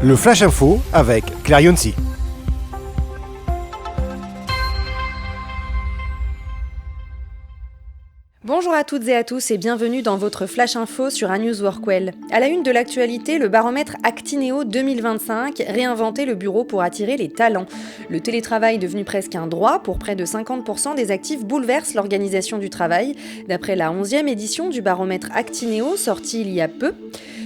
Le Flash Info avec Claire Yonsi. Bonjour à toutes et à tous et bienvenue dans votre Flash Info sur ANews Workwell. À la une de l'actualité, le baromètre Actineo 2025, réinventer le bureau pour attirer les talents. Le télétravail devenu presque un droit pour près de 50% des actifs bouleverse l'organisation du travail. D'après la 11e édition du baromètre Actineo, sortie il y a peu,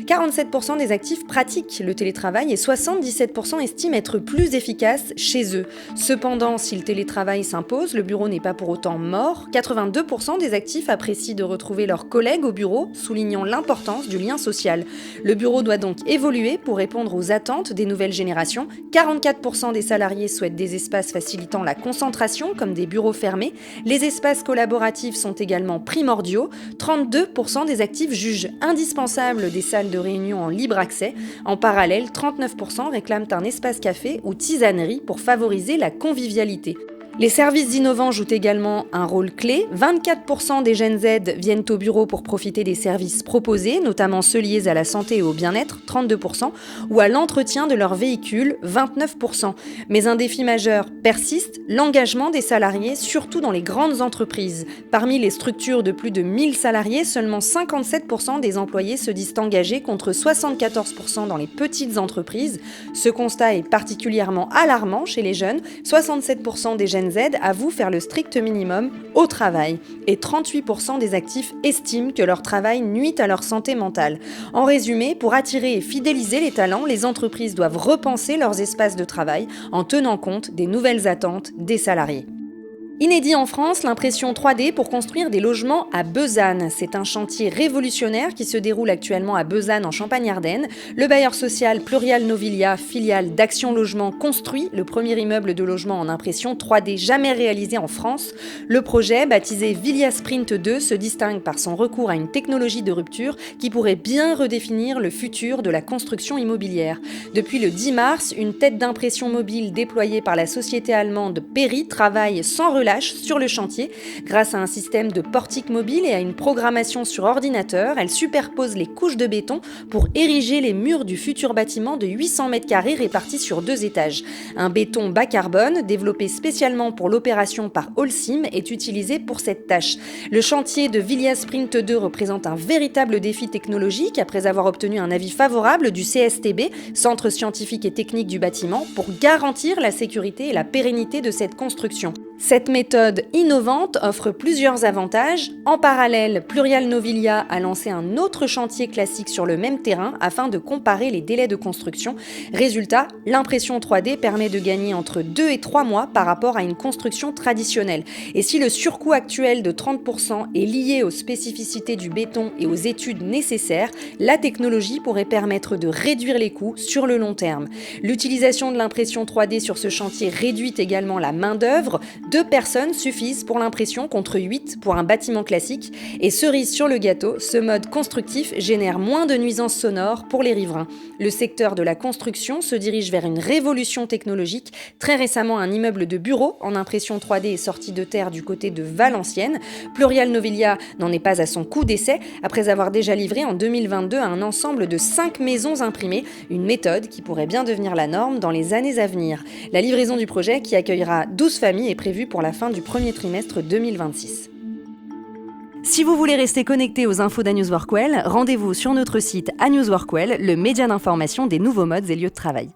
47% des actifs pratiquent le télétravail et 77% estiment être plus efficaces chez eux. Cependant, si le télétravail s'impose, le bureau n'est pas pour autant mort. 82% des actifs apprécient de retrouver leurs collègues au bureau, soulignant l'importance du lien social. Le bureau doit donc évoluer pour répondre aux attentes des nouvelles générations. 44% des salariés souhaitent des espaces facilitant la concentration, comme des bureaux fermés. Les espaces collaboratifs sont également primordiaux. 32% des actifs jugent indispensable des salles de réunion en libre accès. En parallèle, 39% réclament un espace café ou tisanerie pour favoriser la convivialité. Les services innovants jouent également un rôle clé. 24% des Gen Z viennent au bureau pour profiter des services proposés, notamment ceux liés à la santé et au bien-être, 32%, ou à l'entretien de leur véhicule, 29%. Mais un défi majeur persiste, l'engagement des salariés, surtout dans les grandes entreprises. Parmi les structures de plus de 1000 salariés, seulement 57% des employés se disent engagés contre 74% dans les petites entreprises. Ce constat est particulièrement alarmant chez les jeunes. 67% des Gen Z avouent faire le strict minimum au travail et 38% des actifs estiment que leur travail nuit à leur santé mentale. En résumé, pour attirer et fidéliser les talents, les entreprises doivent repenser leurs espaces de travail en tenant compte des nouvelles attentes des salariés. Inédit en France, l'impression 3D pour construire des logements à Besanne. C'est un chantier révolutionnaire qui se déroule actuellement à Besanne en Champagne-Ardenne. Le bailleur social Plurial Novilia, filiale d'Action Logement, construit le premier immeuble de logement en impression 3D jamais réalisé en France. Le projet, baptisé Vilia Sprint 2, se distingue par son recours à une technologie de rupture qui pourrait bien redéfinir le futur de la construction immobilière. Depuis le 10 mars, une tête d'impression mobile déployée par la société allemande Peri travaille sans relâche sur le chantier. Grâce à un système de portique mobile et à une programmation sur ordinateur, elle superpose les couches de béton pour ériger les murs du futur bâtiment de 800 m² répartis sur 2 étages. Un béton bas carbone, développé spécialement pour l'opération par Holcim, est utilisé pour cette tâche. Le chantier de Vilia Sprint 2 représente un véritable défi technologique après avoir obtenu un avis favorable du CSTB, Centre scientifique et technique du bâtiment, pour garantir la sécurité et la pérennité de cette construction. Cette méthode innovante offre plusieurs avantages. En parallèle, Plurial Novilia a lancé un autre chantier classique sur le même terrain afin de comparer les délais de construction. Résultat, l'impression 3D permet de gagner entre 2 et 3 mois par rapport à une construction traditionnelle. Et si le surcoût actuel de 30% est lié aux spécificités du béton et aux études nécessaires, la technologie pourrait permettre de réduire les coûts sur le long terme. L'utilisation de l'impression 3D sur ce chantier réduit également la main-d'œuvre. 2 personnes suffisent pour l'impression contre 8 pour un bâtiment classique. Et cerise sur le gâteau, ce mode constructif génère moins de nuisances sonores pour les riverains. Le secteur de la construction se dirige vers une révolution technologique. Très récemment, un immeuble de bureau en impression 3D est sorti de terre du côté de Valenciennes. Plurial Novilia n'en est pas à son coup d'essai, après avoir déjà livré en 2022 un ensemble de 5 maisons imprimées, une méthode qui pourrait bien devenir la norme dans les années à venir. La livraison du projet, qui accueillera 12 familles, est prévue pour la fin du premier trimestre 2026. Si vous voulez rester connecté aux infos d'ANews Workwell, rendez-vous sur notre site ANews Workwell, le média d'information des nouveaux modes et lieux de travail.